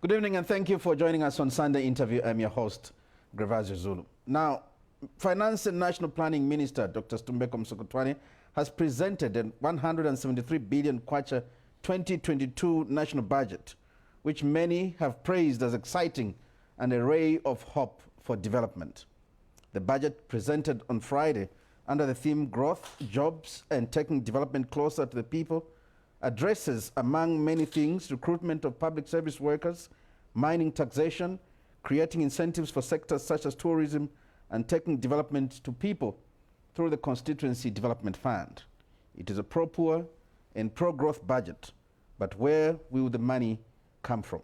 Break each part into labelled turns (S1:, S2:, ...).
S1: Good evening and thank you for joining us on Sunday Interview. I'm your host, Grevazi Zulu. Now, Finance and National Planning Minister Dr. Refinance Musokotwane has presented a 173 billion kwacha 2022 national budget, which many have praised as exciting and a ray of hope for development. The budget presented on Friday under the theme Growth, Jobs and Taking Development Closer to the People addresses, among many things, recruitment of public service workers, mining taxation, creating incentives for sectors such as tourism, and taking development to people through the Constituency Development Fund. It is a pro-poor and pro-growth budget, but where will the money come from?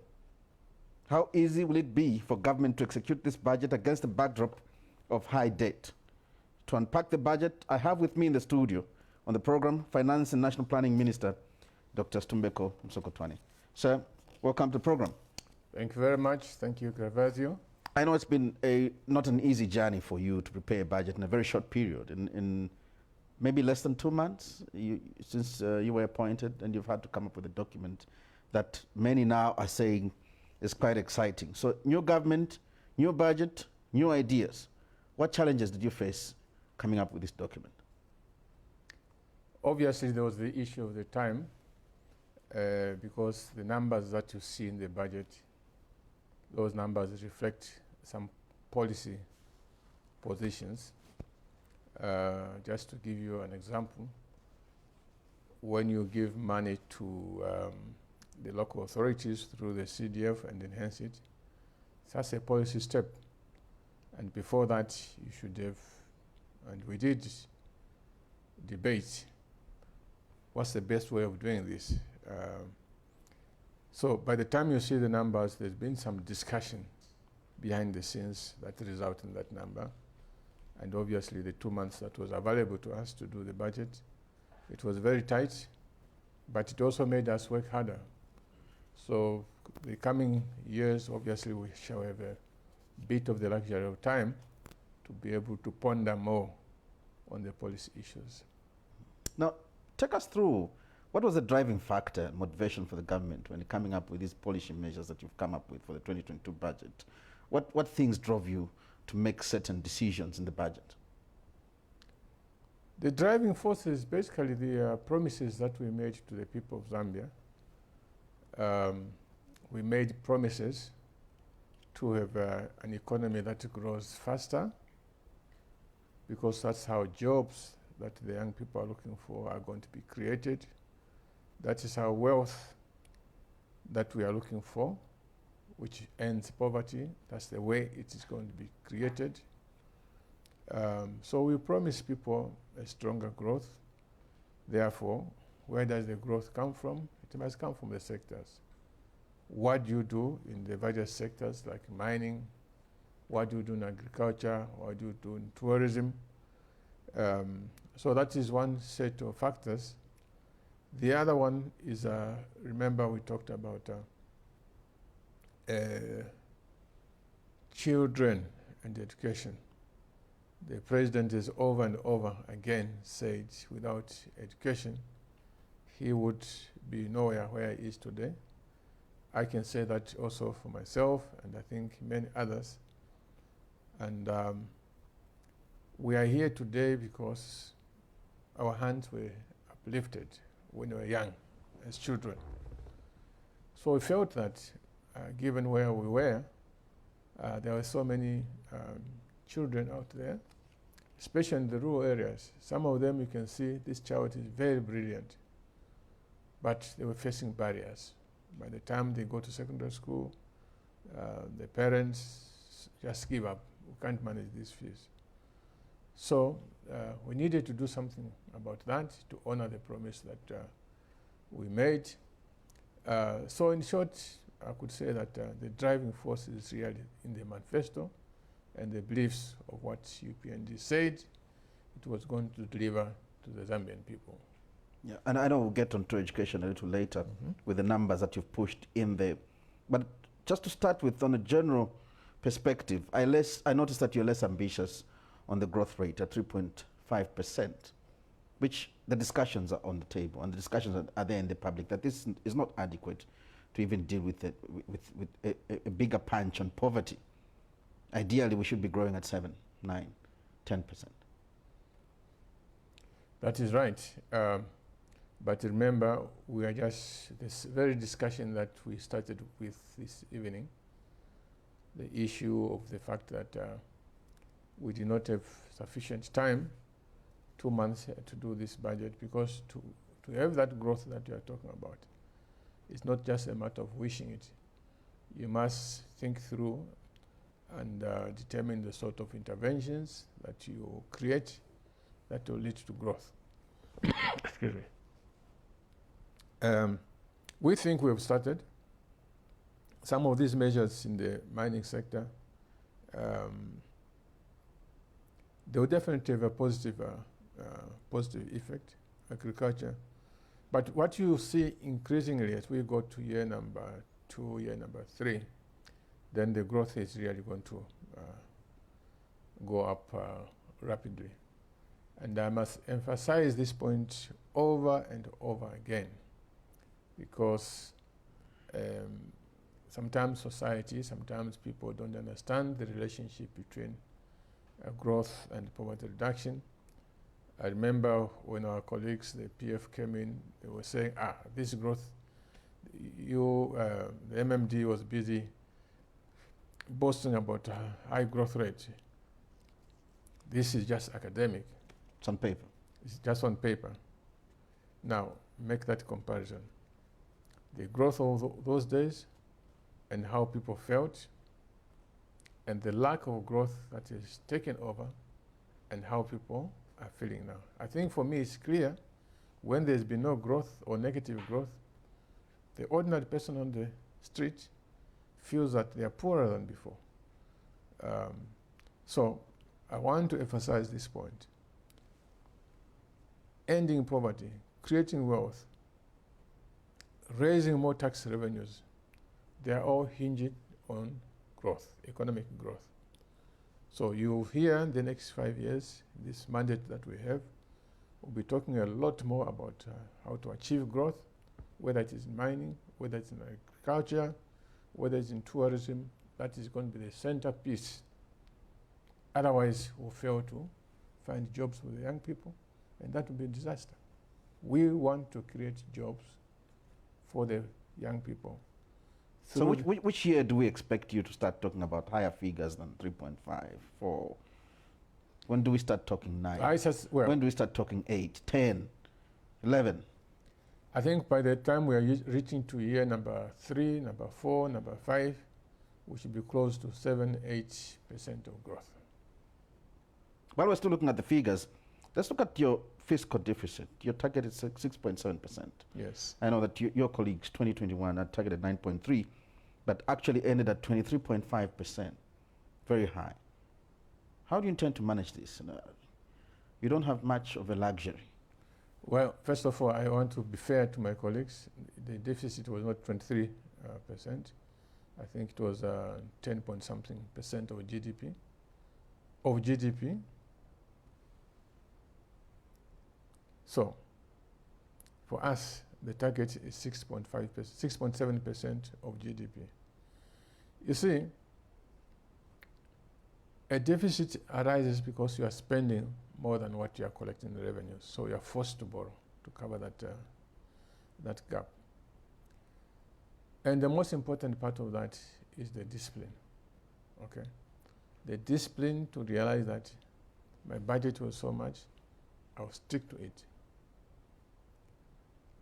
S1: How easy will it be for government to execute this budget against the backdrop of high debt? To unpack the budget, I have with me in the studio on the program Finance and National Planning Minister Dr. Refinance Musokotwane. Sir, welcome to the program.
S2: Thank you very much. Thank you, Grevazi.
S1: I know it's been not an easy journey for you to prepare a budget in a very short period. In maybe less than 2 months since you were appointed, and you've had to come up with a document that many now are saying is quite exciting. So new government, new budget, new ideas. What challenges did you face coming up with this document?
S2: Obviously, there was the issue of the time. Because the numbers that you see in the budget, those numbers reflect some policy positions. Just to give you an example, when you give money to the local authorities through the CDF and enhance it, that's a policy step. And before that, you should have, and we did debate, what's the best way of doing this? So by the time you see the numbers, there's been some discussion behind the scenes that result in that number. And obviously the 2 months that was available to us to do the budget, it was very tight, but it also made us work harder. So the coming years, obviously we shall have a bit of the luxury of time to be able to ponder more on the policy issues.
S1: Now, take us through what was the driving factor and motivation for the government when coming up with these policy measures that you've come up with for the 2022 budget? What things drove you to make certain decisions in the budget?
S2: The driving force is basically the promises that we made to the people of Zambia. We made promises to have an economy that grows faster, because that's how jobs that the young people are looking for are going to be created. That is our wealth that we are looking for, which ends poverty. That's the way it is going to be created. So we promise people a stronger growth. Therefore, where does the growth come from? It must come from the sectors. What do you do in the various sectors like mining? What do you do in agriculture? What do you do in tourism? So that is one set of factors. The other one is, remember we talked about children and education. The president has over and over again said without education, he would be nowhere where he is today. I can say that also for myself, and I think many others. And we are here today because our hands were uplifted when we were young, as children. So we felt that given where we were, there were so many children out there, especially in the rural areas. Some of them you can see this child is very brilliant, but they were facing barriers. By the time they go to secondary school, the parents just give up. We can't manage these fees. So we needed to do something about that to honor the promise that we made. So in short, I could say that the driving force is really in the manifesto and the beliefs of what UPND said it was going to deliver to the Zambian people.
S1: Yeah, and I know we'll get onto education a little later with the numbers that you've pushed in there. But just to start with, on a general perspective, I noticed that you're less ambitious on the growth rate at 3.5%, which the discussions are on the table, and the discussions are there in the public, that this is not adequate to even deal with a bigger punch on poverty. Ideally, we should be growing at 7, 9, 10%.
S2: That is right. But remember, we are just this very discussion that we started with this evening, the issue of the fact that we did not have sufficient time, 2 months to do this budget, because to have that growth that you are talking about, it's not just a matter of wishing it. You must think through and determine the sort of interventions that you create that will lead to growth. Excuse me. We think we have started. Some of these measures in the mining sector, they will definitely have a positive effect, agriculture. But what you see increasingly as we go to year number 2, year number 3, then the growth is really going to go up rapidly. And I must emphasize this point over and over again, because sometimes society, sometimes people don't understand the relationship between growth and poverty reduction. I remember when our colleagues, the PF, came in, they were saying, this growth, the MMD was busy boasting about high growth rate. This is just academic.
S1: It's on paper.
S2: It's just on paper. Now, make that comparison. The growth of those days and how people felt, and the lack of growth that is taken over, and how people are feeling now. I think for me it's clear, when there's been no growth or negative growth, the ordinary person on the street feels that they are poorer than before. So I want to emphasize this point. Ending poverty, creating wealth, raising more tax revenues, they are all hinged on growth, economic growth. So you'll hear the next 5 years, this mandate that we have, we'll be talking a lot more about how to achieve growth, whether it is in mining, whether it's in agriculture, whether it's in tourism. That is going to be the centerpiece. Otherwise, we'll fail to find jobs for the young people, and that will be a disaster. We want to create jobs for the young people.
S1: So which year do we expect you to start talking about higher figures than 3.5, 4? When do we start talking 9? When do we start talking 8, 10, 11?
S2: I think by the time we are reaching to year number 3, number 4, number 5, we should be close to 7, 8% of growth.
S1: While we're still looking at the figures, let's look at your fiscal deficit. Your target is 6.7%.
S2: Yes.
S1: I know that your colleagues, 2021, had targeted 9.3, but actually ended at 23.5%. Very high. How do you intend to manage this? You don't have much of a luxury.
S2: Well, first of all, I want to be fair to my colleagues. The deficit was not 23%. I think it was 10 point something percent of GDP. So, for us, the target is 6.7% of GDP. You see, a deficit arises because you are spending more than what you are collecting in revenues. So you are forced to borrow to cover that gap. And the most important part of that is the discipline. Okay, the discipline to realize that my budget was so much, I'll stick to it.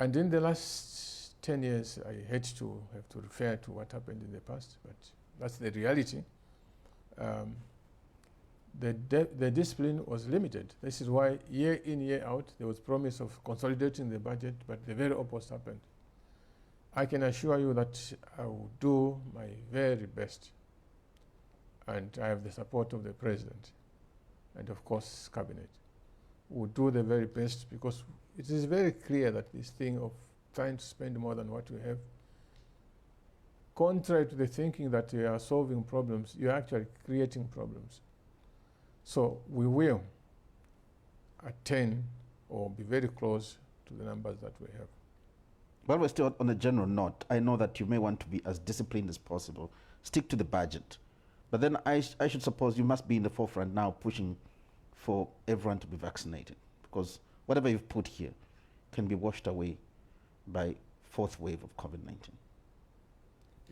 S2: And in the last 10 years, I hate to have to refer to what happened in the past, but that's the reality. The discipline was limited. This is why year in, year out, there was promise of consolidating the budget, but the very opposite happened. I can assure you that I will do my very best, and I have the support of the President and, of course, Cabinet. We'll do the very best, because it is very clear that this thing of trying to spend more than what we have, contrary to the thinking that you are solving problems, you're actually creating problems. So we will attain or be very close to the numbers that we have.
S1: While we're still on a general note, I know that you may want to be as disciplined as possible, stick to the budget. But then I should suppose you must be in the forefront now pushing for everyone to be vaccinated, because whatever you've put here can be washed away by fourth wave of COVID-19.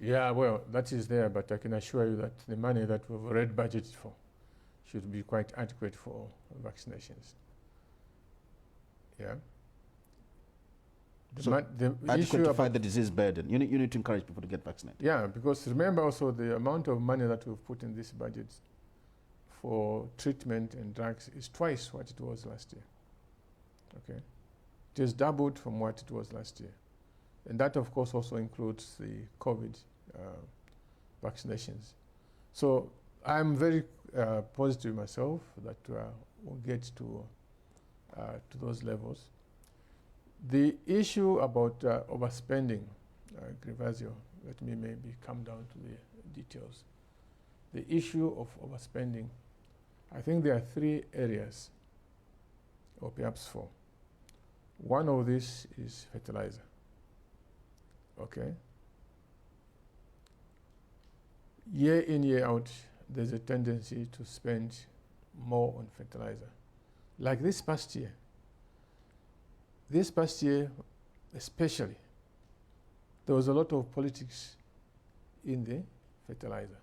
S2: Yeah, well, that is there, but I can assure you that the money that we've already budgeted for should be quite adequate for vaccinations. Yeah.
S1: So adequate to fight the disease burden. You need to encourage people to get vaccinated.
S2: Yeah, because remember also the amount of money that we've put in this budget for treatment and drugs is twice what it was last year. Okay, it is doubled from what it was last year, and that of course also includes the COVID vaccinations. So I'm very positive myself that we'll get to those levels. The issue about overspending, Grivazio, let me maybe come down to the details. The issue of overspending, I think there are three areas, or perhaps four. One of these is fertilizer. Okay? Year in, year out, there's a tendency to spend more on fertilizer. Like this past year, especially, there was a lot of politics in the fertilizer.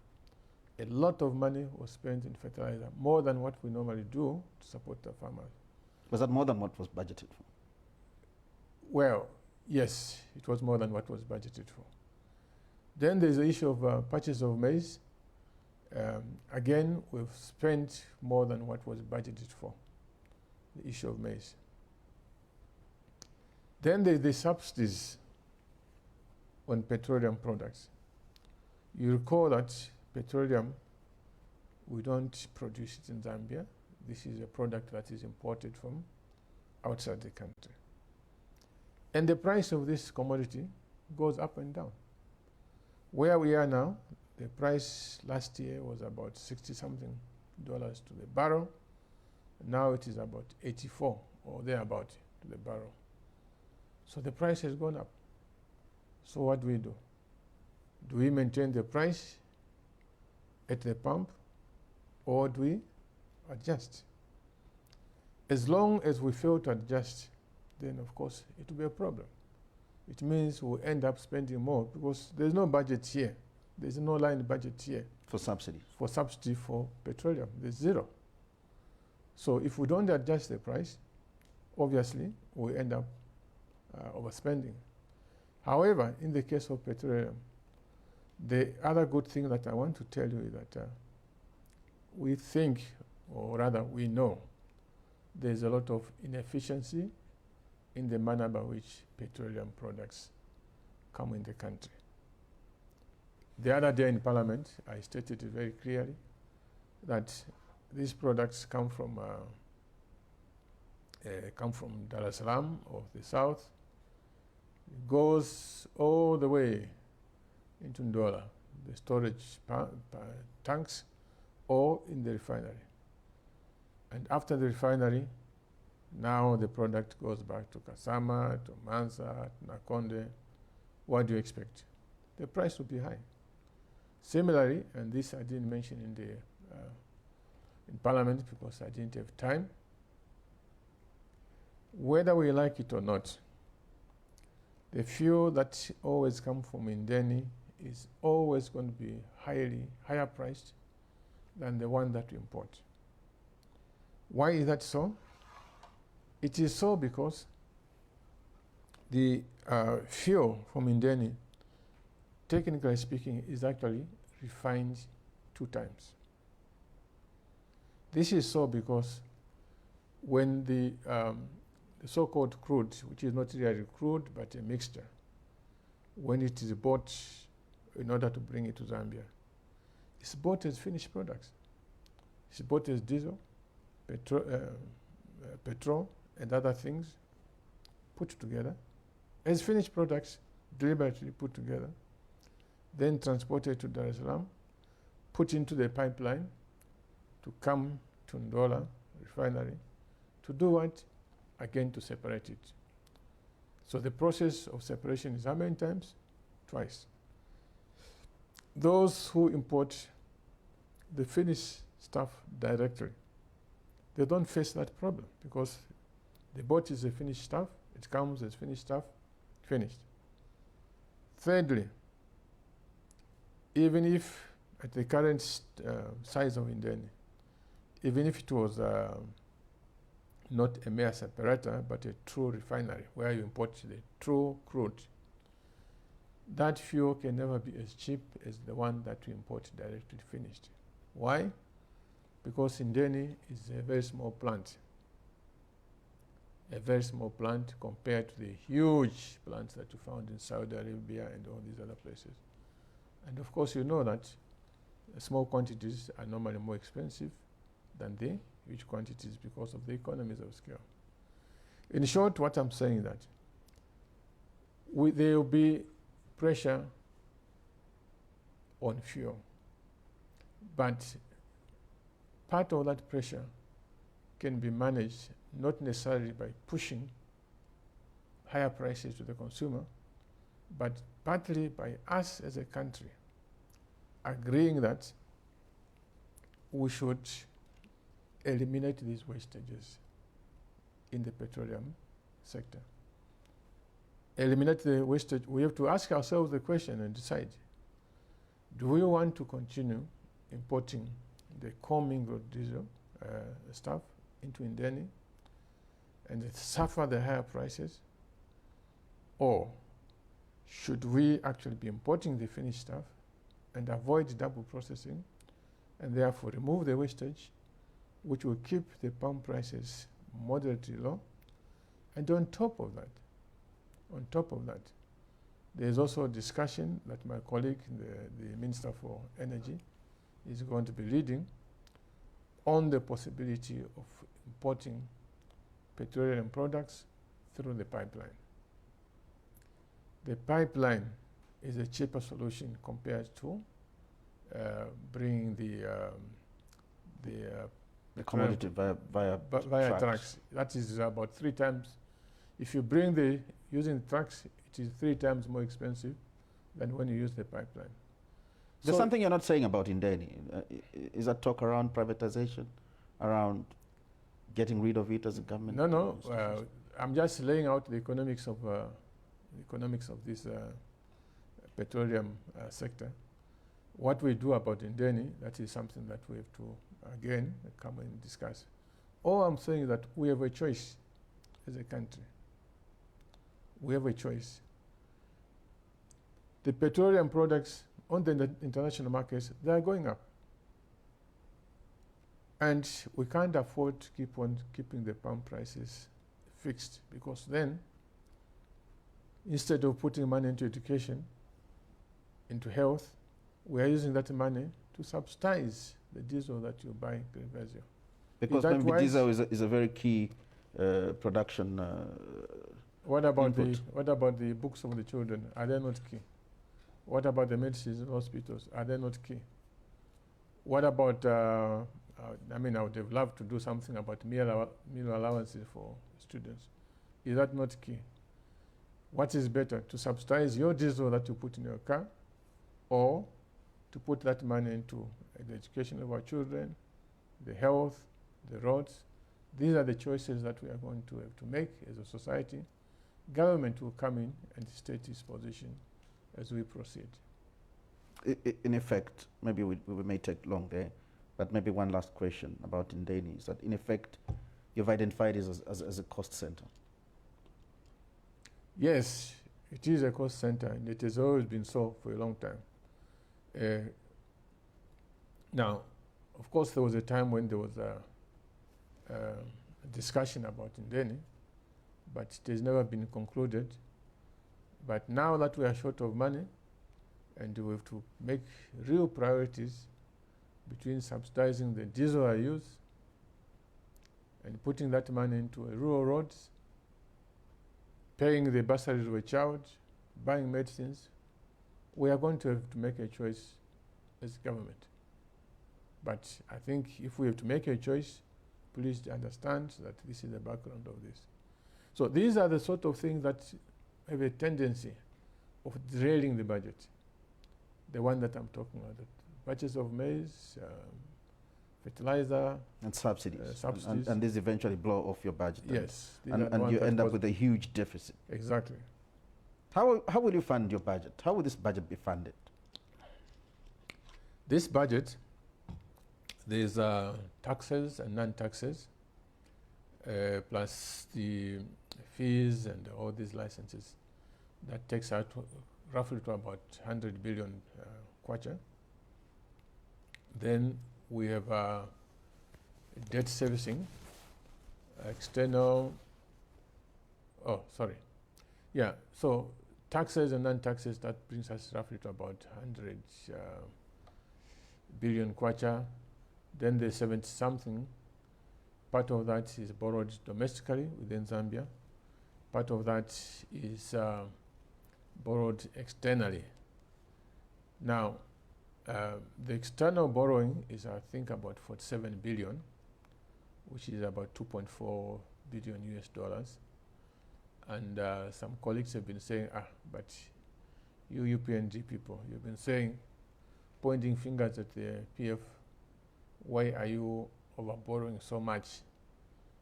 S2: A lot of money was spent in fertilizer, more than what we normally do to support the farmers.
S1: Was that more than what was budgeted for?
S2: Well, yes, it was more than what was budgeted for. Then there's the issue of purchase of maize. Again, we've spent more than what was budgeted for, the issue of maize. Then there's the subsidies on petroleum products. You recall that petroleum, we don't produce it in Zambia. This is a product that is imported from outside the country. And the price of this commodity goes up and down. Where we are now, the price last year was about $60-something to the barrel. Now it is about 84 or thereabout to the barrel. So the price has gone up. So what do? Do we maintain the price at the pump, or do we adjust? As long as we fail to adjust, then of course it will be a problem. It means we'll end up spending more because there's no budget here. There's no line budget here.
S1: For subsidy?
S2: For subsidy for petroleum. There's zero. So if we don't adjust the price, obviously we end up overspending. However, in the case of petroleum, the other good thing that I want to tell you is that we think, or rather we know, there's a lot of inefficiency in the manner by which petroleum products come in the country. The other day in Parliament, I stated it very clearly that these products come from Dar es Salaam of the south. It goes all the way into Ndola, the storage tanks, or in the refinery. And after the refinery, now the product goes back to Kasama, to Mansa, to Nakonde. What do you expect? The price will be high. Similarly, and this I didn't mention in Parliament because I didn't have time, whether we like it or not, the fuel that always comes from Indeni is always going to be higher priced than the one that we import. Why is that so? It is so because the fuel from Indeni, technically speaking, is actually refined 2 times. This is so because when the so-called crude, which is not really crude but a mixture, when it is bought in order to bring it to Zambia, it's bought as finished products. It's bought as diesel, petrol, and other things put together as finished products, deliberately put together, then transported to Dar es Salaam, put into the pipeline to come to Ndola refinery to do what? Again, to separate it. So the process of separation is how many times? Twice. Those who import the finished stuff directly, they don't face that problem because the boat is a finished stuff, it comes as finished stuff, finished. Thirdly, even if at the current size of Indeni, even if it was not a mere separator, but a true refinery where you import the true crude, that fuel can never be as cheap as the one that we import directly finished. Why? Because Indeni is a very small plant. A very small plant compared to the huge plants that you found in Saudi Arabia and all these other places. And of course, you know that small quantities are normally more expensive than the huge quantities because of the economies of scale. In short, what I'm saying is that there will be pressure on fuel, but part of that pressure can be managed not necessarily by pushing higher prices to the consumer, but partly by us as a country agreeing that we should eliminate these wastages in the petroleum sector. Eliminate the wastage. We have to ask ourselves the question and decide, do we want to continue importing the commingled diesel stuff into Indeni and suffer the higher prices? Or should we actually be importing the finished stuff and avoid double processing and therefore remove the wastage, which will keep the pump prices moderately low? And on top of that, there is also a discussion that my colleague, the Minister for Energy, is going to be leading on the possibility of importing petroleum products through the pipeline. The pipeline is a cheaper solution compared to bringing the
S1: commodity via
S2: trucks. That is about 3 times. If you bring using trucks, it is 3 times more expensive than when you use the pipeline.
S1: There's something you're not saying about Indeni. Is that talk around privatization, around getting rid of it as a government?
S2: No. I'm just laying out the economics of this petroleum sector. What we do about Indeni, that is something that we have to again come and discuss. All I'm saying is that we have a choice as a country. We have a choice. The petroleum products on the international markets, they are going up. And we can't afford to keep on keeping the pump prices fixed, because then, instead of putting money into education, into health, we are using that money to subsidize the diesel that you buy per vessel.
S1: Because maybe diesel is a very key production.
S2: What about the books of the children? Are they not key? What about the medicines in hospitals? Are they not key? What about, I would have loved to do something about meal allowances for students. Is that not key? What is better, to subsidize your diesel that you put in your car, or to put that money into the education of our children, the health, the roads? These are the choices that we are going to have to make as a society. Government will come in and state its position as we proceed.
S1: In effect, maybe we may take long there, but maybe one last question about Indeni is that, in effect, you've identified it as a cost center.
S2: Yes, it is a cost center, and it has always been so for a long time. Now, of course, there was a time when there was a discussion about Indeni, but it has never been concluded. But now that we are short of money, and we have to make real priorities between subsidizing the diesel I use and putting that money into rural roads, paying the bursaries of a child, buying medicines, we are going to have to make a choice as government. But I think if we have to make a choice, please understand that this is the background of this. So these are the sort of things that have a tendency of derailing the budget. The one that I'm talking about, the purchase of maize, fertilizer,
S1: and subsidies.
S2: subsidies.
S1: And this eventually blow off your budget.
S2: Yes.
S1: And you end up with a huge deficit.
S2: Exactly.
S1: How will you fund your budget? How will this budget be funded?
S2: This budget, there's taxes and non-taxes, plus the fees and all these licenses. That takes out roughly to about 100 billion kwacha. Then we have debt servicing, external, so taxes and non-taxes, that brings us roughly to about 100 billion kwacha. Then the 70-something, part of that is borrowed domestically within Zambia. Part of that is borrowed externally. Now, the external borrowing is, I think, about 47 billion, which is about 2.4 billion US dollars. And some colleagues have been saying, but you UPNG people, you've been saying, pointing fingers at the PF, why are you over borrowing so much?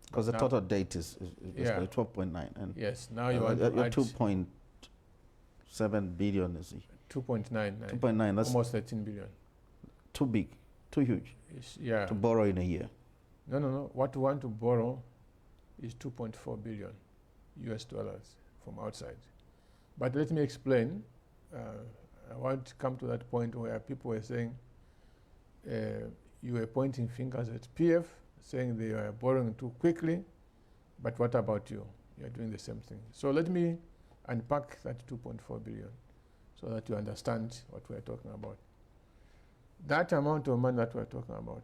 S1: Because the total debt is 12.9. And
S2: yes, now you want to add
S1: 2.7 billion is
S2: 2.9.
S1: 2.9, that's
S2: almost 13 billion.
S1: Too big, too huge to borrow in a year.
S2: No. What we want to borrow is 2.4 billion US dollars from outside. But let me explain. I want to come to that point where people were saying, you were pointing fingers at PF, saying they are borrowing too quickly, but what about you? You are doing the same thing. So let me unpack that 2.4 billion so that you understand what we are talking about. That amount of money that we are talking about,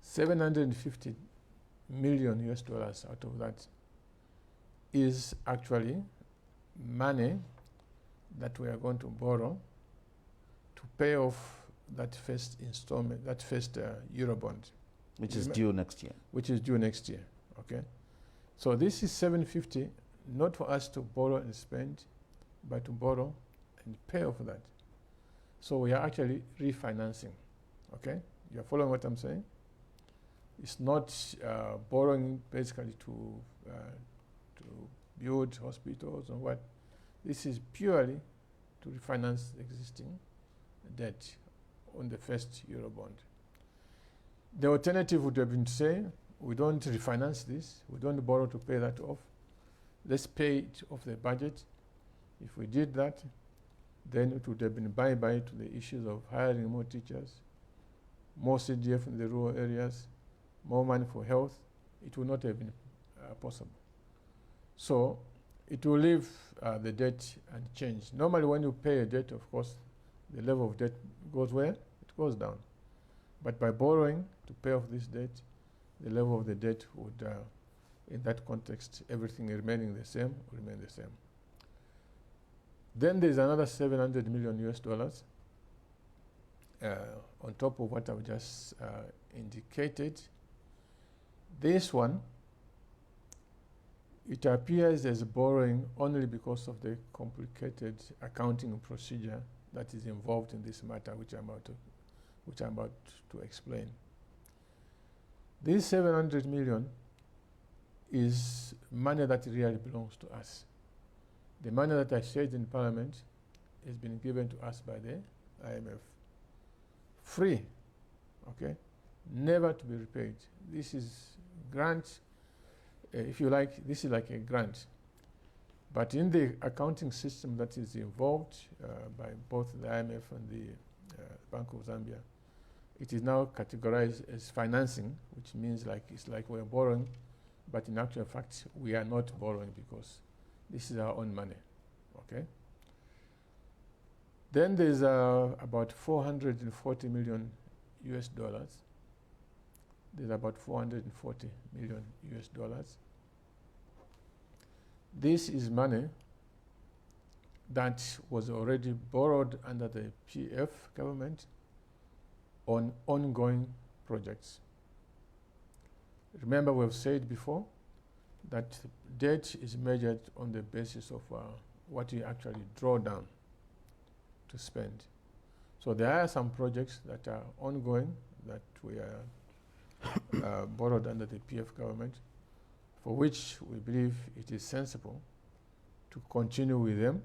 S2: 750 million US dollars out of that is actually money that we are going to borrow to pay off that first installment, that first Eurobond.
S1: Which is due next year.
S2: Which is due next year, okay? So this is 750, not for us to borrow and spend, but to borrow and pay off that. So we are actually refinancing, okay? You're following what I'm saying? It's not borrowing basically to build hospitals or what. This is purely to refinance existing debt on the first Eurobond. The alternative would have been to say, we don't refinance this, we don't borrow to pay that off, let's pay it off the budget. If we did that, then it would have been bye-bye to the issues of hiring more teachers, more CDF in the rural areas, more money for health. It would not have been possible. So it will leave the debt unchanged. Normally when you pay a debt, of course, the level of debt goes where? It goes down. But by borrowing to pay off this debt, the level of the debt would, in that context, everything remaining the same, will remain the same. Then there's another 700 million US dollars on top of what I've just indicated. This one, it appears as borrowing only because of the complicated accounting procedure that is involved in this matter, which I'm about to explain. This 700 million is money that really belongs to us. The money that I shared in Parliament has been given to us by the IMF. Free, okay? Never to be repaid. This is grant, if you like, this is like a grant. But in the accounting system that is involved by both the IMF and the Bank of Zambia, it is now categorized as financing, which means it's like we're borrowing, but in actual fact, we are not borrowing because this is our own money, okay? Then there's about 440 million US dollars. There's about 440 million US dollars. This is money that was already borrowed under the PF government on ongoing projects. Remember, we've said before, that debt is measured on the basis of what you actually draw down to spend. So there are some projects that are ongoing that we are borrowed under the PF government, for which we believe it is sensible to continue with them.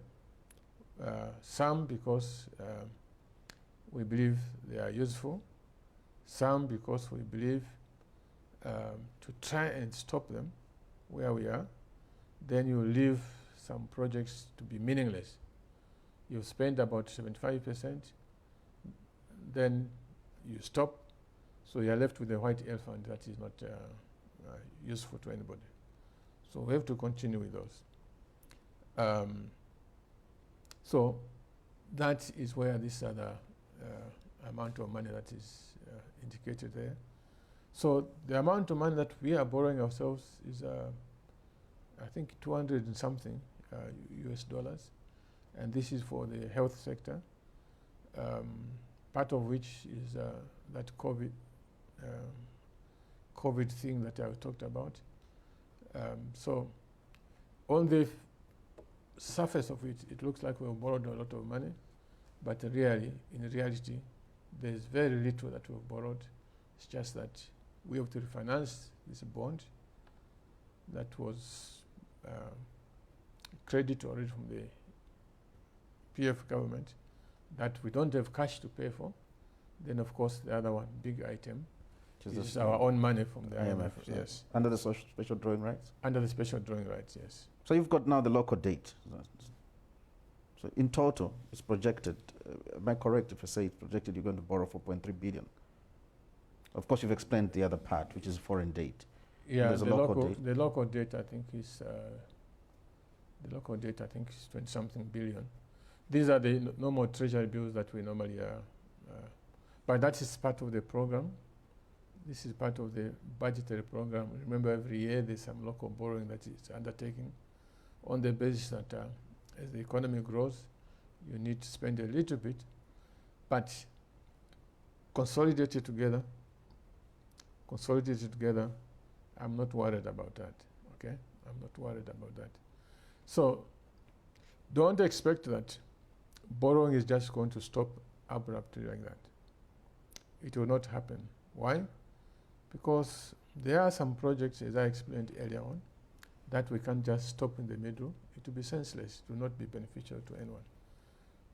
S2: Some because we believe they are useful, some because we believe to try and stop them where we are, then you leave some projects to be meaningless. You spend about 75%, then you stop, so you're left with a white elephant that is not useful to anybody. So we have to continue with those. So that is where this other amount of money that is indicated there. So the amount of money that we are borrowing ourselves is, I think, 200 and something US dollars, and this is for the health sector. Part of which is that COVID thing that I talked about. So on the surface of it, it looks like we've borrowed a lot of money, but really, in reality, there's very little that we've borrowed. It's just that we have to refinance this bond that was credit already from the PF government that we don't have cash to pay for. Then, of course, the other one, big item, is our own money from the IMF. Yes.
S1: Under the special drawing rights?
S2: Under the special drawing rights, yes.
S1: So you've got now the local date. So in total, it's projected, am I correct if I say it's projected you're going to borrow 4.3 billion? Of course, you've explained the other part, which is foreign date.
S2: Yeah, the local date, I think, is 20-something billion. These are the normal treasury bills that we normally but that is part of the program. This is part of the budgetary program. Remember, every year there's some local borrowing that is undertaken on the basis that as the economy grows, you need to spend a little bit, but consolidated together, I'm not worried about that, okay? I'm not worried about that. So don't expect that borrowing is just going to stop abruptly like that. It will not happen. Why? Because there are some projects, as I explained earlier on, that we can't just stop in the middle. It will be senseless. It will not be beneficial to anyone.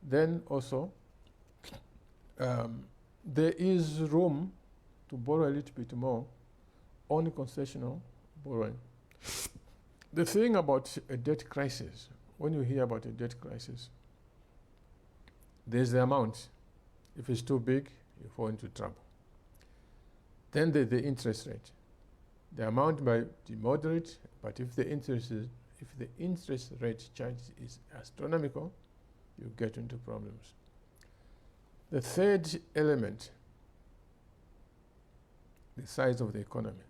S2: Then also, there is room to borrow a little bit more on concessional borrowing. The thing about a debt crisis, when you hear about a debt crisis, there's the amount. If it's too big, you fall into trouble. Then there's the interest rate. The amount might be moderate, but if the interest rate charge is astronomical, you get into problems. The third element, the size of the economy.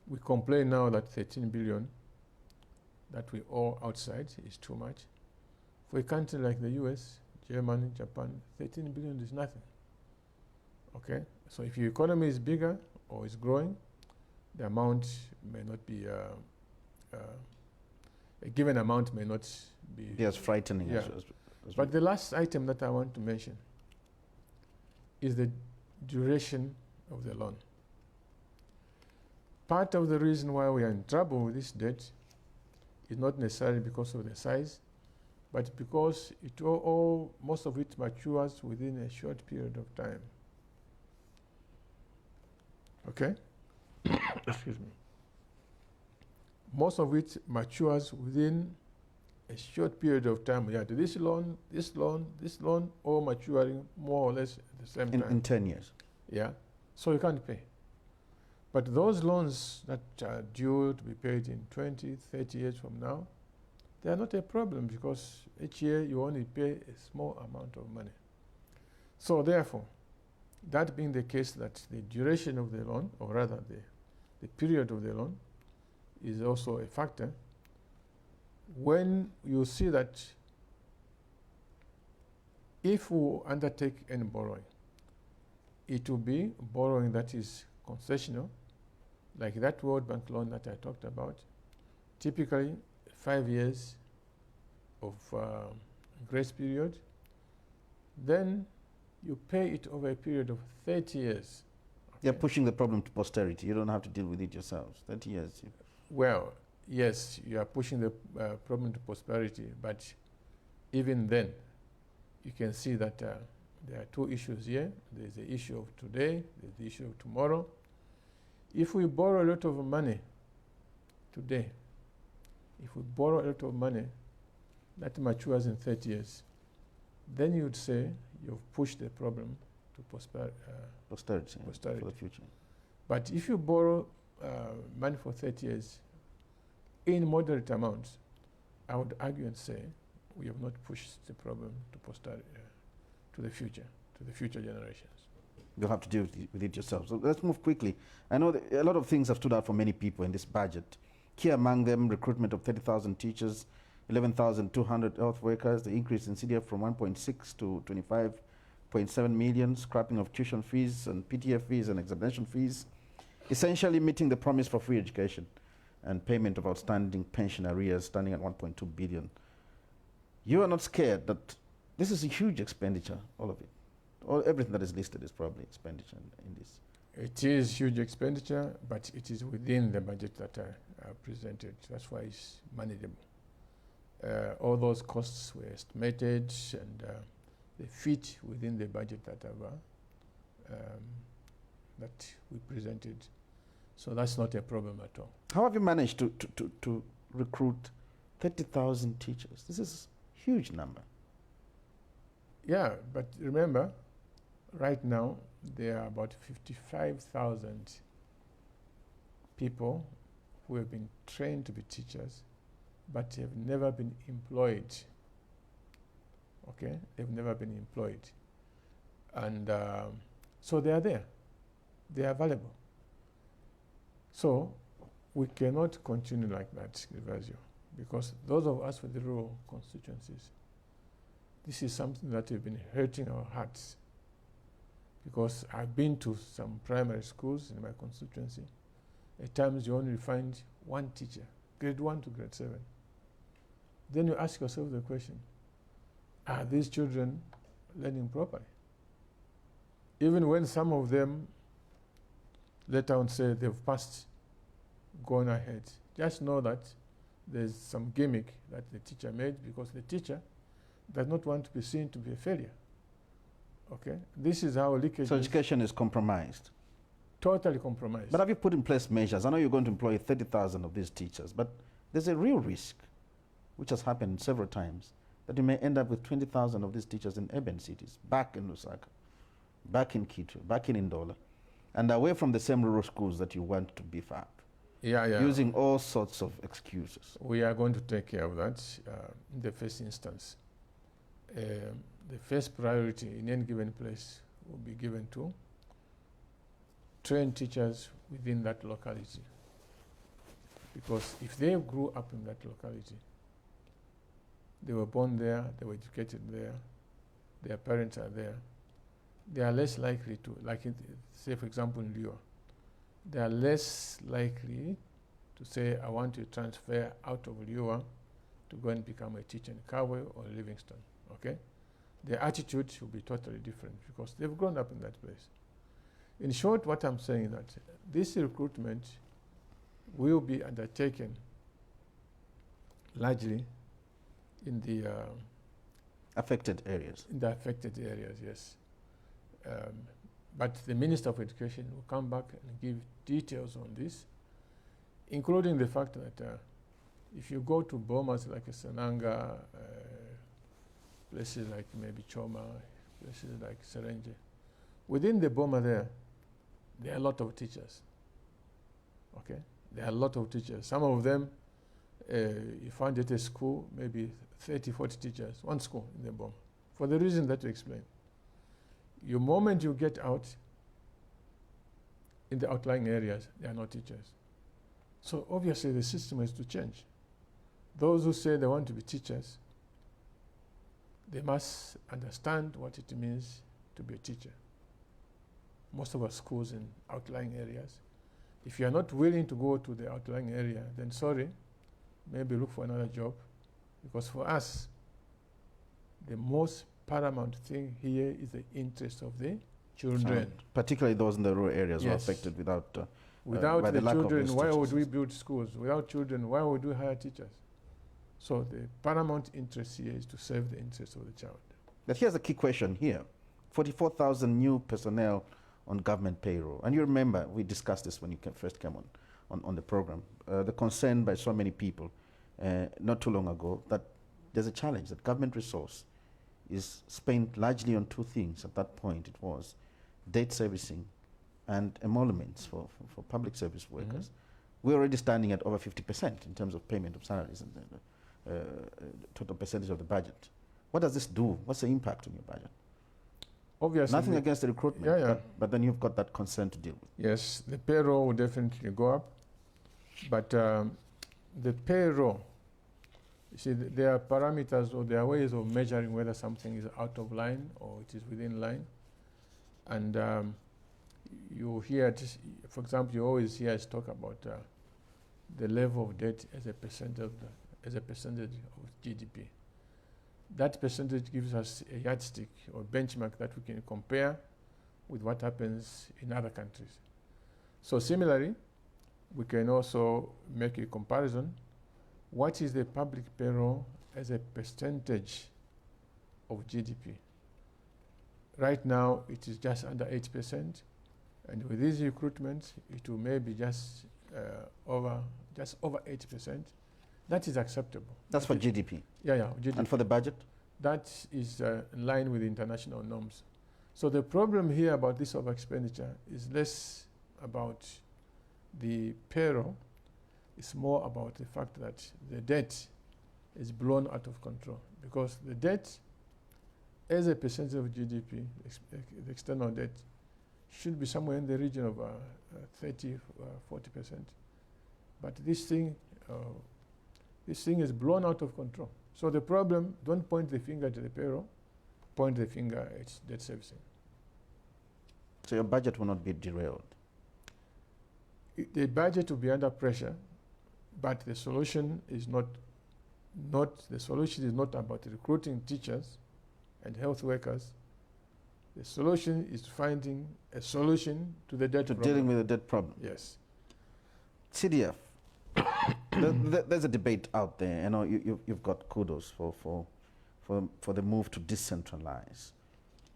S2: We complain now that 13 billion that we owe outside is too much. For a country like the US, Germany, Japan, 13 billion is nothing. Okay? So if your economy is bigger or is growing, the amount may not be, a given amount may not be
S1: as frightening.
S2: Yeah. But the last item that I want to mention is the duration of the loan. Part of the reason why we are in trouble with this debt is not necessarily because of the size, but because most of it matures within a short period of time. Okay? Excuse me. Most of it matures within a short period of time. Yeah, this loan, all maturing more or less at the same time.
S1: In 10 years.
S2: Yeah. So you can't pay. But those loans that are due to be paid in 20, 30 years from now, they are not a problem because each year you only pay a small amount of money. So therefore, that being the case, that the duration of the loan, or rather the period of the loan, is also a factor. When you see that if we undertake any borrowing, it will be borrowing that is concessional, like that World Bank loan that I talked about, typically 5 years of grace period. Then you pay it over a period of 30 years.
S1: You're pushing the problem to posterity. You don't have to deal with it yourselves. 30 years.
S2: Well, yes, you are pushing the problem to prosperity, but even then, you can see that there are two issues here. There's the issue of today, there's the issue of tomorrow. If we borrow a lot of money today, if we borrow a lot of money that matures in 30 years, then you'd say you've pushed the problem to posterity
S1: for the future.
S2: But if you borrow money for 30 years in moderate amounts, I would argue and say we have not pushed the problem to posterity, to the future generations.
S1: You'll have to deal with it yourselves. So let's move quickly. I know that a lot of things have stood out for many people in this budget. Key among them, recruitment of 30,000 teachers, 11,200 health workers, the increase in CDF from 1.6 to 25.7 million, scrapping of tuition fees and PTF fees and examination fees, essentially meeting the promise for free education and payment of outstanding pension arrears standing at 1.2 billion. You are not scared that this is a huge expenditure, all of it. Everything that is listed is probably expenditure in this.
S2: It is huge expenditure, but it is within the budget that I presented. That's why it's manageable. All those costs were estimated and they fit within the budget that we presented. So that's not a problem at all.
S1: How have you managed to recruit 30,000 teachers? This is a huge number.
S2: Yeah, but remember, right now, there are about 55,000 people who have been trained to be teachers, but have never been employed. Okay? They've never been employed. And so they are there. They are available. So we cannot continue like that, Gervasio, because those of us with the rural constituencies, this is something that has been hurting our hearts. Because I've been to some primary schools in my constituency. At times you only find one teacher, grade 1 to grade 7. Then you ask yourself the question, are these children learning properly? Even when some of them later on say they've passed, gone ahead, just know that there's some gimmick that the teacher made because the teacher does not want to be seen to be a failure. Okay, this is how leakage. So
S1: education is compromised.
S2: Totally compromised.
S1: But have you put in place measures? I know you're going to employ 30,000 of these teachers, but there's a real risk, which has happened several times, that you may end up with 20,000 of these teachers in urban cities, back in Lusaka, back in Kitwe, back in Ndola, and away from the same rural schools that you want to beef up. Using all sorts of excuses.
S2: We are going to take care of that in the first instance. The first priority in any given place will be given to train teachers within that locality. Because if they grew up in that locality, they were born there, they were educated there, their parents are there, they are less likely to, like say for example in Liwa, they are less likely to say, I want to transfer out of Liwa to go and become a teacher in Kabwe or Livingston, okay? Their attitude should be totally different because they've grown up in that place. In short, what I'm saying is that this recruitment will be undertaken largely in the
S1: affected areas.
S2: In the affected areas, yes. But the Minister of Education will come back and give details on this, including the fact that if you go to bomas like Sananga, places like maybe Choma, places like Serenje, within the boma there are a lot of teachers. Okay? There are a lot of teachers. Some of them, you find at a school, maybe 30, 40 teachers, one school in the boma, for the reason that you explained. The moment you get out, in the outlying areas, there are no teachers. So obviously the system is to change. Those who say they want to be teachers, they must understand what it means to be a teacher. Most of our schools in outlying areas, if you are not willing to go to the outlying area, then sorry, maybe look for another job. Because for us, the most paramount thing here is the interest of the children.
S1: Particularly those in the rural areas who are
S2: Yes.
S1: affected without
S2: Without
S1: by
S2: the
S1: lack of
S2: children,
S1: those
S2: why would
S1: teachers.
S2: we build schools? Without children, why would we hire teachers? So the paramount interest here is to serve the interest of the child.
S1: But here's a key question here. 44,000 new personnel on government payroll. And you remember, we discussed this when you first came on the program. The concern by so many people not too long ago that there's a challenge that government resource is spent largely on two things. At that point, it was debt servicing and emoluments for public service workers. We're already standing at over 50% in terms of payment of salaries and the total percentage of the budget. What does this do? What's the impact on your budget?
S2: Obviously,
S1: Nothing against the recruitment,
S2: Yeah, yeah.
S1: But then you've got that concern to deal with.
S2: yes, the payroll will definitely go up, but the payroll, you see, there are parameters or there are ways of measuring whether something is out of line or it is within line. And you hear, for example, you always hear us talk about the level of debt as a percentage of GDP. That percentage gives us a yardstick or benchmark that we can compare with what happens in other countries. So similarly, we can also make a comparison. What is the public payroll as a percentage of GDP? Right now, it is just under 8%, and with these recruitments, it will maybe just over 8%. That is acceptable.
S1: That's for GDP.
S2: Yeah, GDP.
S1: And for the budget?
S2: That is in line with international norms. So the problem here about this over expenditure is less about the payroll. It's more about the fact that the debt is blown out of control, because the debt as a percentage of GDP, the external debt, should be somewhere in the region of 30, 40%. But this thing is blown out of control. So the problem, don't point the finger to the payroll, point the finger at debt servicing.
S1: So your budget will not be derailed.
S2: The budget will be under pressure, but the solution is not about recruiting teachers and health workers. The solution is finding a solution to the debt problem.
S1: Dealing with the debt problem.
S2: Yes.
S1: CDF. There's a debate out there. You know, you've got kudos for the move to decentralize,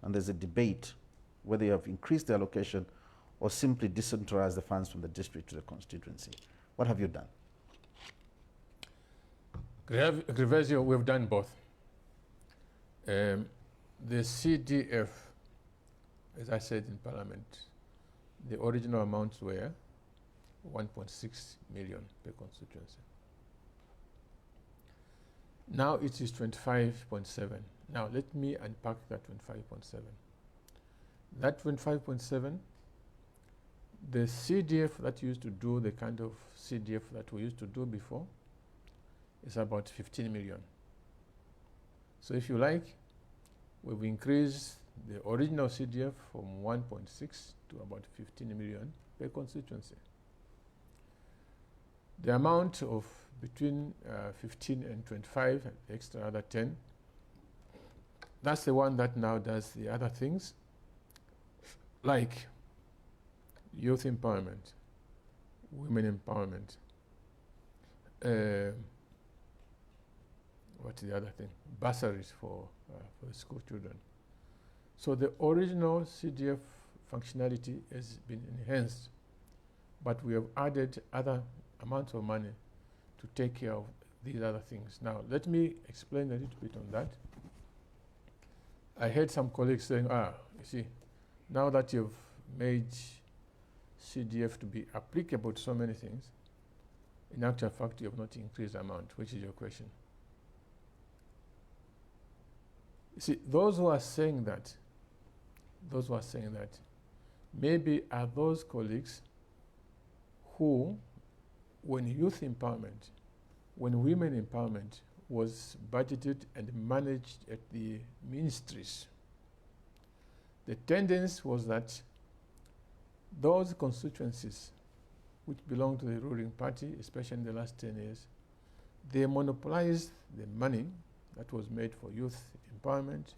S1: and there's a debate whether you have increased the allocation or simply decentralize the funds from the district to the constituency. What have you done?
S2: Grevesio, we've done both. The CDF, as I said in Parliament, the original amounts were 1.6 million per constituency. Now it is 25.7. Now let me unpack that 25.7. That 25.7, the CDF that used to do the kind of CDF that we used to do before is about 15 million. So if you like, we've increased the original CDF from 1.6 to about 15 million per constituency. The amount of between 15 and 25, the extra other 10, that's the one that now does the other things, like youth empowerment, women empowerment, what's the other thing? Bursaries for school children. So the original CDF functionality has been enhanced, but we have added other amounts of money to take care of these other things. Now, let me explain a little bit on that. I heard some colleagues saying, you see, now that you've made CDF to be applicable to so many things, in actual fact, you have not increased the amount. Which is your question? You see, those who are saying that, maybe are those colleagues who, when youth empowerment, when women empowerment was budgeted and managed at the ministries, the tendency was that those constituencies which belong to the ruling party, especially in the last 10 years, they monopolized the money that was made for youth empowerment,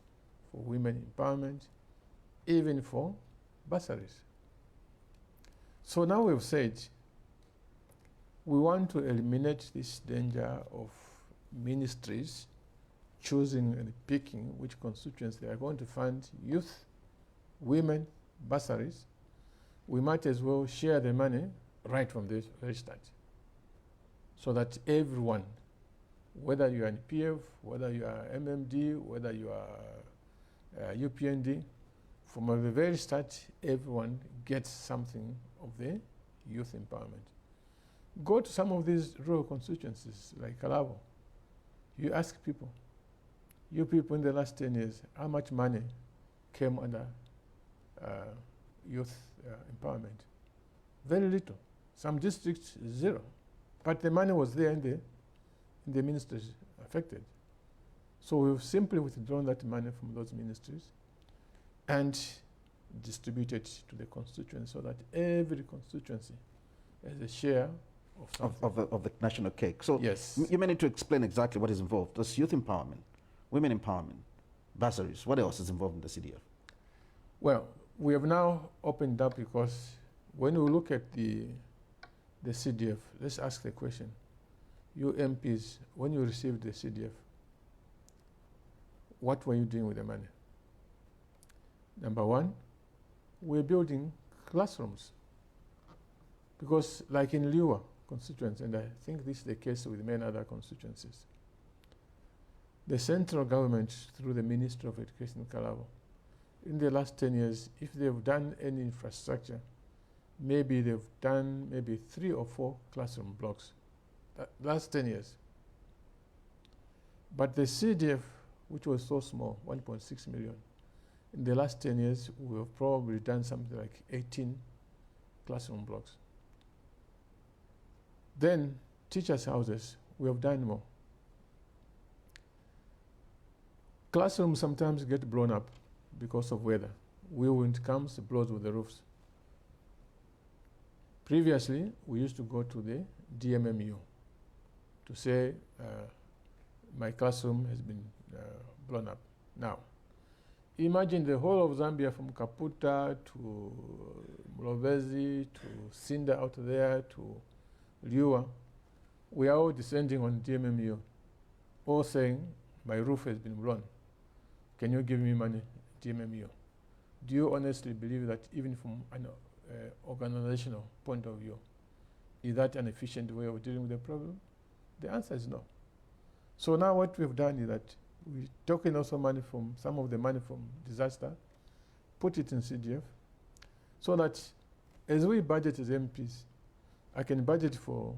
S2: for women empowerment, even for bursaries. So now we've said we want to eliminate this danger of ministries choosing and picking which constituency they are going to fund youth, women, bursaries. We might as well share the money right from the very start, so that everyone, whether you are in PF, whether you are MMD, whether you are UPND, from the very start, everyone gets something of the youth empowerment. Go to some of these rural constituencies like Kalabo. You ask people, you people in the last 10 years, how much money came under youth empowerment? Very little. Some districts, zero. But the money was there in the ministries affected. So we've simply withdrawn that money from those ministries and distributed to the constituency, so that every constituency has a share of something.
S1: Of the national cake. So
S2: yes.
S1: You may need to explain exactly what is involved. There's youth empowerment, women empowerment, bursaries. What else is involved in the CDF?
S2: Well, we have now opened up, because when we look at the CDF, let's ask the question. You MPs, when you received the CDF, what were you doing with the money? Number one, we're building classrooms. Because like in Liwa constituency, and I think this is the case with many other constituencies, the central government, through the Ministry of Education in Kalabo, in the last 10 years, if they've done any infrastructure, maybe they've done maybe 3 or 4 classroom blocks. Last 10 years. But the CDF, which was so small, 1.6 million, in the last 10 years, we've probably done something like 18 classroom blocks. Then teachers' houses, we have done more. Classrooms sometimes get blown up because of weather. Wind comes, it blows with the roofs. Previously, we used to go to the DMMU to say, my classroom has been blown up. Now, imagine the whole of Zambia, from Kaputa to Mlovezi to Sinda out there to Liwa. We are all descending on DMMU, all saying, my roof has been blown. Can you give me money, DMMU? Do you honestly believe that, even from an organizational point of view, is that an efficient way of dealing with the problem? The answer is no. So now what we've done is that we're taking also money from, some of the money from disaster, put it in CDF, so that as we budget as MPs, I can budget for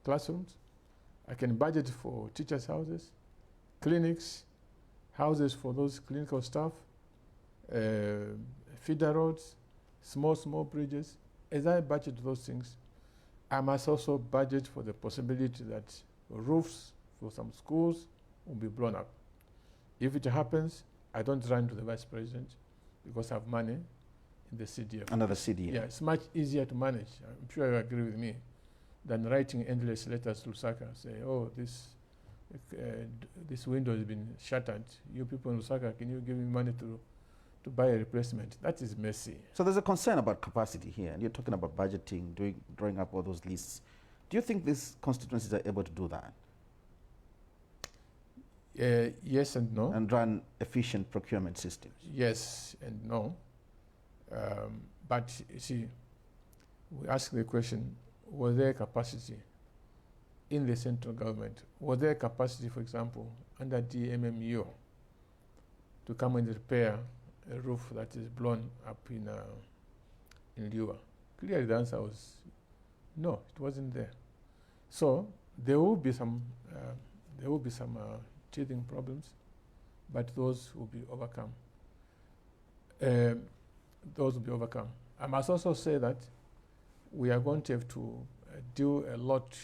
S2: classrooms, I can budget for teachers' houses, clinics, houses for those clinical staff, feeder roads, small bridges. As I budget those things, I must also budget for the possibility that roofs for some schools will be blown up. If it happens, I don't run to the Vice President, because I have money in the CDF.
S1: Under the CDF.
S2: Yeah, it's much easier to manage. I'm sure you agree with me, than writing endless letters to Lusaka, say, oh, this window has been shattered. You people in Lusaka, can you give me money to buy a replacement? That is messy.
S1: So there's a concern about capacity here, and you're talking about budgeting, drawing up all those lists. Do you think these constituencies are able to do that?
S2: Yes and no.
S1: And run efficient procurement systems?
S2: Yes and no. But you see, we ask the question, was there capacity in the central government? Was there capacity, for example, under DMMU to come and repair a roof that is blown up in Liwa? Clearly the answer was no, it wasn't there. So there will be some teething problems, but those will be overcome. I must also say that we are going to have to do a lot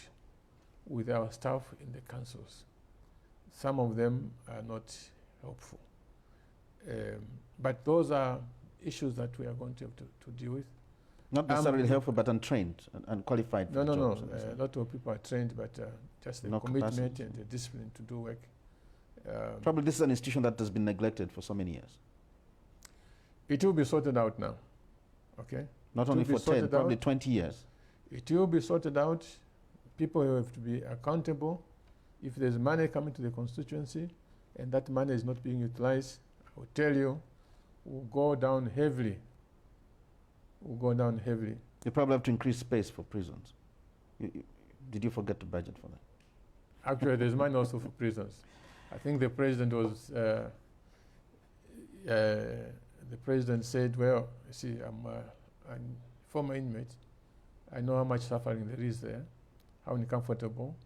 S2: with our staff in the councils. Some of them are not helpful. But those are issues that we are going to have to deal with.
S1: Not necessarily helpful, but untrained and unqualified for
S2: No.
S1: jobs.
S2: A lot of people are trained, but just the
S1: No
S2: commitment
S1: capacity.
S2: and the discipline to do work.
S1: Probably this is an institution that has been neglected for so many years.
S2: It will be sorted out now. Okay?
S1: Not
S2: It
S1: only
S2: will be
S1: for 10,
S2: sorted
S1: probably
S2: out.
S1: 20 years.
S2: It will be sorted out. People have to be accountable. If there's money coming to the constituency and that money is not being utilized, I will tell you, we'll go down heavily. We'll go down heavily.
S1: You probably have to increase space for prisons. Did you forget to budget for that?
S2: Actually, there's money also for prisons. I think the president was, the president said, well, see, I'm a former inmate. I know how much suffering there is there, how uncomfortable.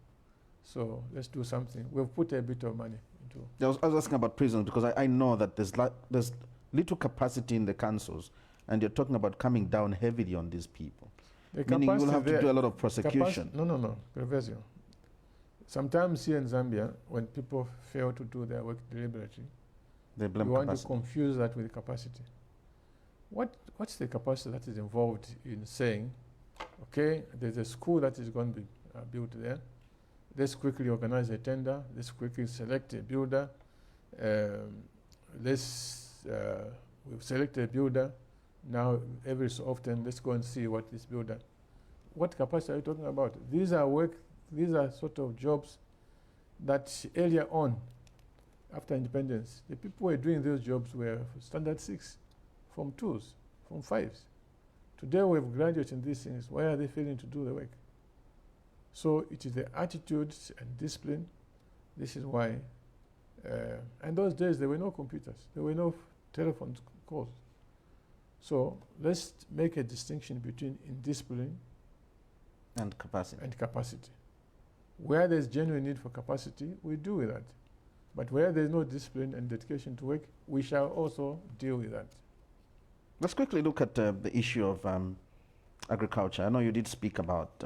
S2: So let's do something. We've put a bit of money into.
S1: I was asking about prisons because I know that there's little capacity in the councils, and you're talking about coming down heavily on these people. Meaning you will have to do a lot of prosecution.
S2: No, Professor. Sometimes here in Zambia, when people fail to do their work deliberately,
S1: They blame
S2: we want to
S1: capacity.
S2: confuse that with capacity. What's the capacity that is involved in saying, okay, there's a school that is going to be built there. Let's quickly organize a tender. Let's quickly select a builder. We've selected a builder. Now, every so often, let's go and see what this builder. What capacity are you talking about? These are sort of jobs that earlier on, after independence, the people who were doing those jobs were standard 6, Form 2s, Form 5s. Today we have graduates in these things. Why are they failing to do the work? So it is the attitudes and discipline. This is why. And those days there were no computers. There were no telephone calls. So let's make a distinction between indiscipline
S1: And capacity.
S2: and capacity. Where there's genuine need for capacity, we do with that. But where there's no discipline and dedication to work, we shall also deal with that.
S1: Let's quickly look at the issue of agriculture. I know you did speak about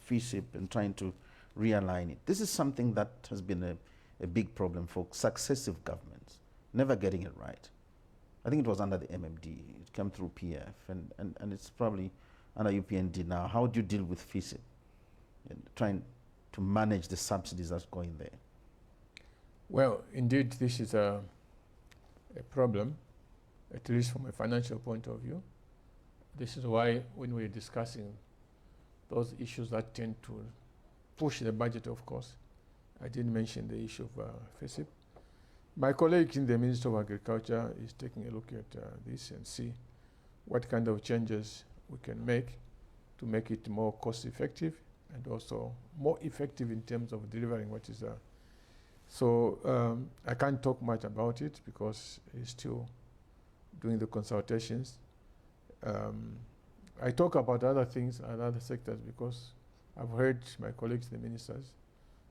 S1: FISIP and trying to realign it. This is something that has been a big problem for successive governments, never getting it right. I think it was under the MMD. It came through PF, and it's probably under UPND now. How do you deal with FISIP and trying to manage the subsidies that's going there?
S2: Well, indeed, this is a problem, at least from a financial point of view. This is why when we're discussing those issues that tend to push the budget, of course, I didn't mention the issue of FISIP. My colleague in the Ministry of Agriculture is taking a look at this and see what kind of changes we can make to make it more cost effective and also more effective in terms of delivering what is So I can't talk much about it because he's still doing the consultations. I talk about other things and other sectors because I've heard my colleagues, the ministers,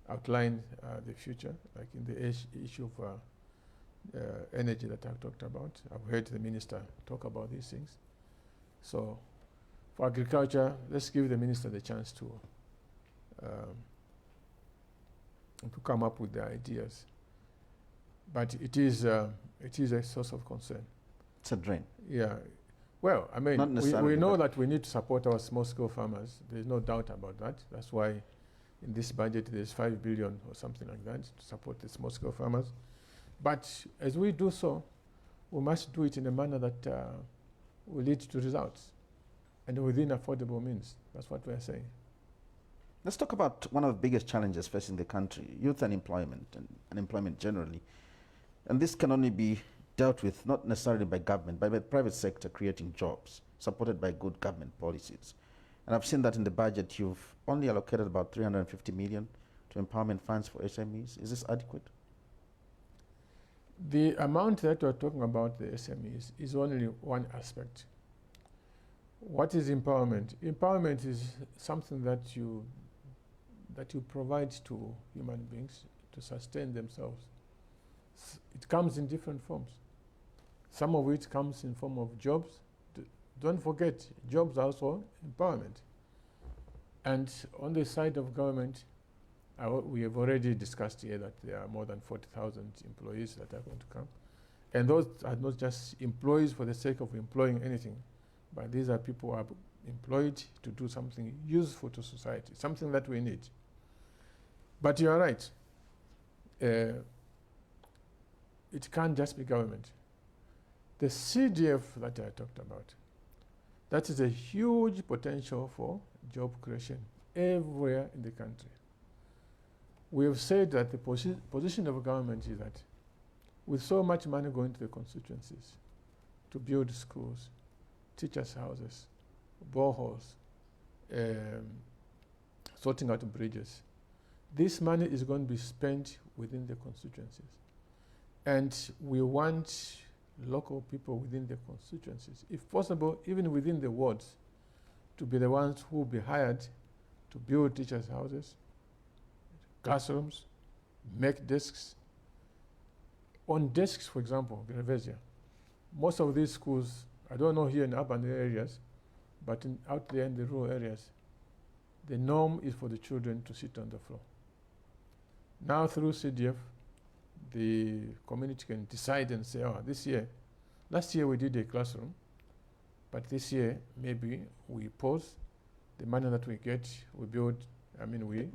S2: outline the future, like in the issue of energy that I've talked about. I've heard the minister talk about these things. So for agriculture, let's give the minister the chance to come up with the ideas. But it is a source of concern.
S1: It's a drain.
S2: Yeah. Well, I mean,
S1: Not
S2: we
S1: necessarily,
S2: know
S1: but
S2: that we need to support our small-scale farmers. There's no doubt about that. That's why in this budget there's 5 billion or something like that to support the small-scale farmers. But as we do so, we must do it in a manner that will lead to results and within affordable means. That's what we're saying.
S1: Let's talk about one of the biggest challenges facing the country, youth unemployment and unemployment generally. And this can only be dealt with not necessarily by government, but by the private sector creating jobs, supported by good government policies. And I've seen that in the budget, you've only allocated about 350 million to empowerment funds for SMEs. Is this adequate?
S2: The amount that we're talking about, the SMEs, is only one aspect. What is empowerment? Empowerment is something that you provide to human beings to sustain themselves. It comes in different forms. Some of it comes in form of jobs. Don't forget, jobs are also empowerment. And on the side of government, we have already discussed here that there are more than 40,000 employees that are going to come. And those are not just employees for the sake of employing anything, but these are people who are employed to do something useful to society, something that we need. But you are right. It can't just be government. The CDF that I talked about, that is a huge potential for job creation everywhere in the country. We have said that the position of government is that with so much money going to the constituencies to build schools, teachers' houses, boreholes, sorting out bridges, this money is going to be spent within the constituencies. And we want local people within the constituencies, if possible, even within the wards, to be the ones who will be hired to build teachers' houses, classrooms, make desks. On desks, for example, Grevesia, most of these schools, I don't know here in urban areas, but out there in the rural areas, the norm is for the children to sit on the floor. Now through CDF, the community can decide and say, oh, last year we did a classroom, but this year maybe we pause the money that we get, we build, we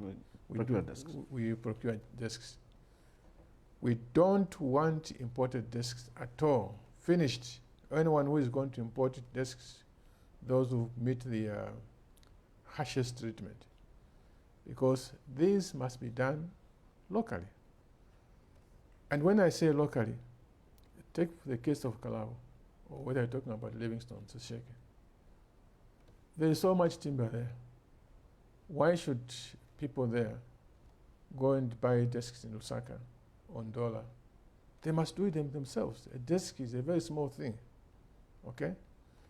S2: procure desks. We don't want imported desks at all, finished. Anyone who is going to import desks, those who meet the harshest treatment, because this must be done locally. And when I say locally, take the case of Kalao, or whether you're talking about Livingstone, Sesheke. There is so much timber there. Why should people there go and buy desks in Lusaka on dollar? They must do it themselves. A desk is a very small thing, okay?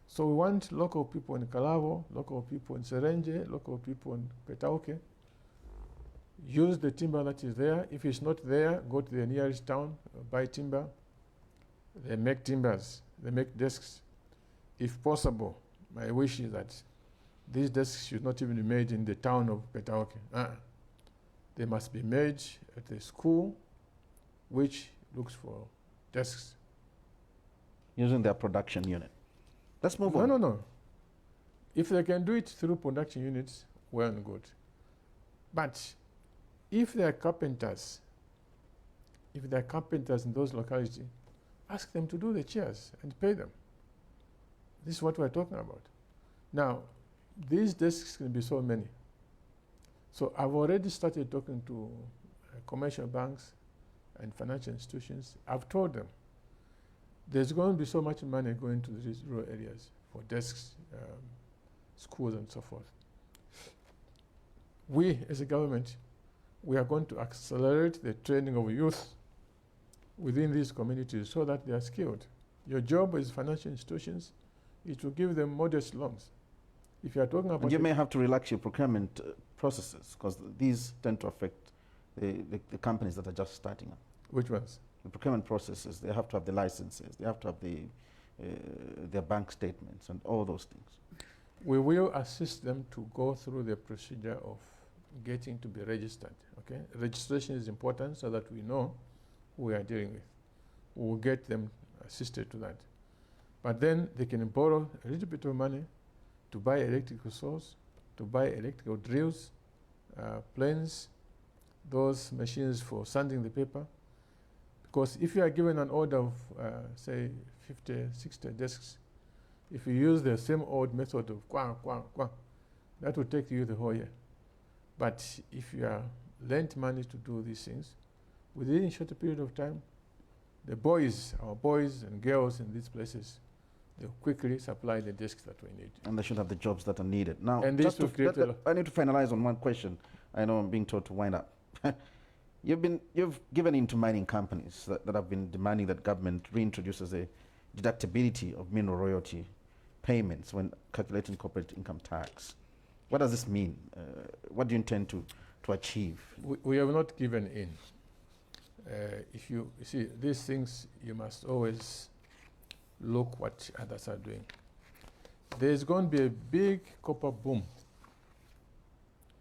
S2: So we want local people in Kalavo, local people in Serenje, local people in Petauke. Use the timber that is there. If it's not there, go to the nearest town, buy timber. They make timbers, they make desks. If possible, my wish is that these desks should not even be made in the town of Petauke. They must be made at a school which looks for desks.
S1: Using their production unit. Let's move on.
S2: No. If they can do it through production units, well and good. But if they are carpenters in those localities, ask them to do the chairs and pay them. This is what we're talking about. Now, these desks can be so many. So I've already started talking to commercial banks and financial institutions. I've told them there's going to be so much money going to these rural areas for desks, schools, and so forth. We, as a government, we are going to accelerate the training of youth within these communities so that they are skilled. Your job as financial institutions is to give them modest loans. If you are talking about...
S1: And you may have to relax your procurement processes, because these tend to affect the companies that are just starting up.
S2: Which ones?
S1: The procurement processes, they have to have the licenses, they have to have their bank statements and all those things.
S2: We will assist them to go through the procedure of getting to be registered, okay? Registration is important so that we know who we are dealing with. We will get them assisted to that. But then they can borrow a little bit of money to buy electrical saws, to buy electrical drills, planes, those machines for sanding the paper. Because if you are given an order of, say, 50, 60 desks, if you use the same old method of quang, quang, quang, that will take you the whole year. But if you are lent money to do these things, within a short period of time, the boys, our boys and girls in these places, they'll quickly supply the desks that we need.
S1: And they should have the jobs that are needed. Now,
S2: and
S1: just I need to finalize on one question. I know I'm being told to wind up. You've given in to mining companies that have been demanding that government reintroduces a deductibility of mineral royalty payments when calculating corporate income tax. What does this mean? What do you intend to achieve?
S2: We have not given in. If you see these things, you must always look what others are doing. There's going to be a big copper boom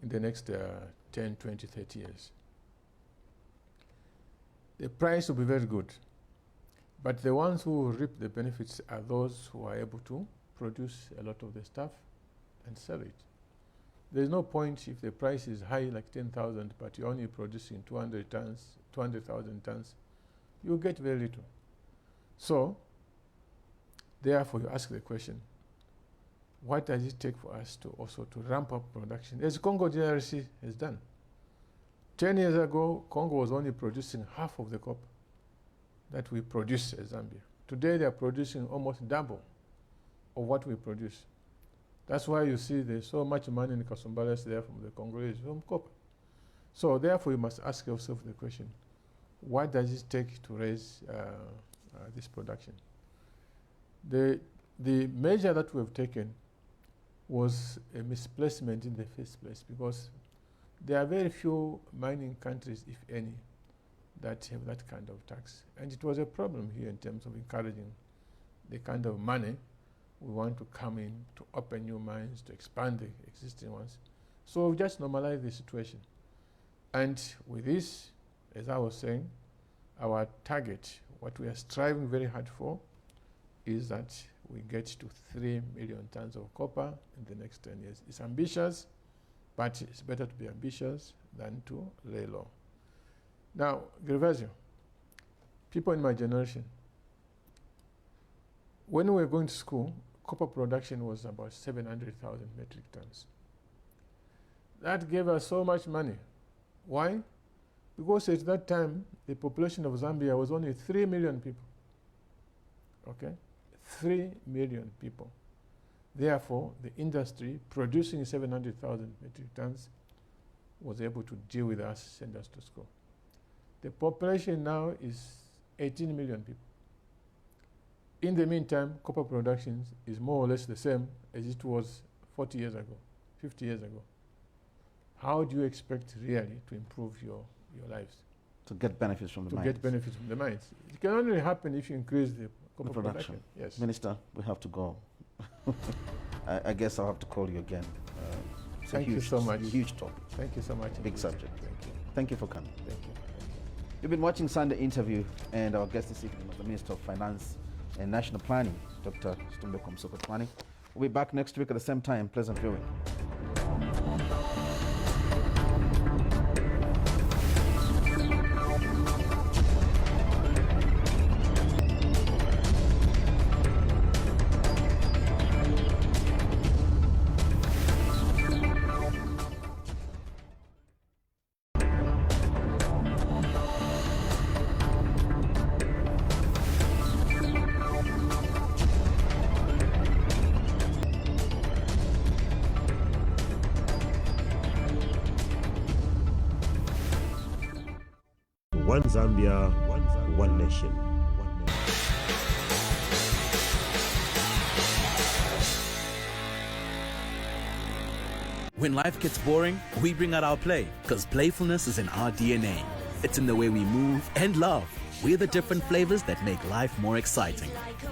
S2: in the next 10, 20, 30 years. The price will be very good, but the ones who will reap the benefits are those who are able to produce a lot of the stuff and sell it. There's no point if the price is high, like 10,000, but you're only producing 200,000 tons, you get very little. So, therefore, you ask the question, what does it take for us to also to ramp up production, as Congo DRC has done? 10 years ago, Congo was only producing half of the copper that we produce as Zambia. Today, they are producing almost double of what we produce. That's why you see there's so much money in Kasumbalesa there from the Congolese, from copper. So therefore, you must ask yourself the question, what does it take to raise this production? The measure that we have taken was a misplacement in the first place, because there are very few mining countries, if any, that have that kind of tax. And it was a problem here in terms of encouraging the kind of money we want to come in to open new mines, to expand the existing ones. So we've just normalized the situation. And with this, as I was saying, our target, what we are striving very hard for, is that we get to 3 million tons of copper in the next 10 years. It's ambitious, but it's better to be ambitious than to lay low. Now, Gervasio, people in my generation, when we were going to school, copper production was about 700,000 metric tons. That gave us so much money. Why? Because at that time, the population of Zambia was only 3 million people. Okay? 3 million people. Therefore, the industry producing 700,000 metric tons was able to deal with us, send us to school. The population now is 18 million people. In the meantime, copper production is more or less the same as it was 40 years ago, 50 years ago. How do you expect really to improve your lives?
S1: To get benefits from the mines.
S2: To get benefits from the mines. It can only happen if you increase the copper production. Yes.
S1: Minister, we have to go. I guess I'll have to call you again.
S2: Thank you so much.
S1: Huge topic.
S2: Thank you so much.
S1: Big subject.
S2: Thank you.
S1: Thank you for coming.
S2: Thank you.
S1: You've been watching Sunday Interview, and our guest this evening was the Minister of Finance and National Planning, Dr. Stumbeko Musokotwane. We'll be back next week at the same time. Pleasant viewing.
S3: One Zambia, one nation.
S4: When life gets boring, we bring out our play, because playfulness is in our DNA. It's in the way we move and love. We're the different flavors that make life more exciting.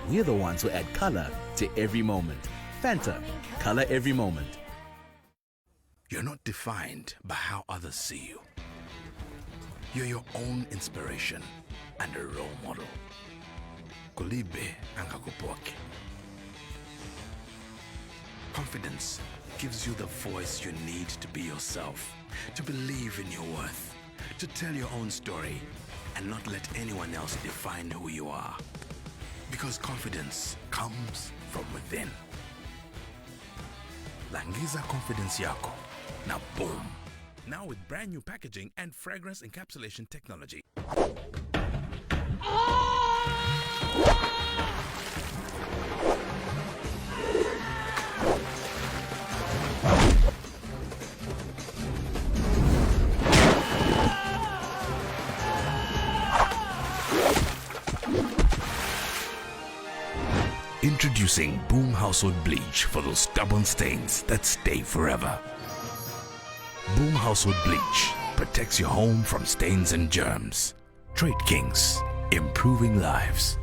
S4: We're the ones who add color to every moment. Fanta, color every moment.
S5: You're not defined by how others see you. You're your own inspiration and a role model. Kulibe angakupoke. Confidence gives you the voice you need to be yourself, to believe in your worth, to tell your own story, and not let anyone else define who you are. Because confidence comes from within. Langiza confidence yako. Now boom.
S6: Now with brand new packaging and fragrance encapsulation technology.
S5: Introducing Boom Household Bleach for those stubborn stains that stay forever. Boom Household Bleach protects your home from stains and germs. Trade Kings, improving lives.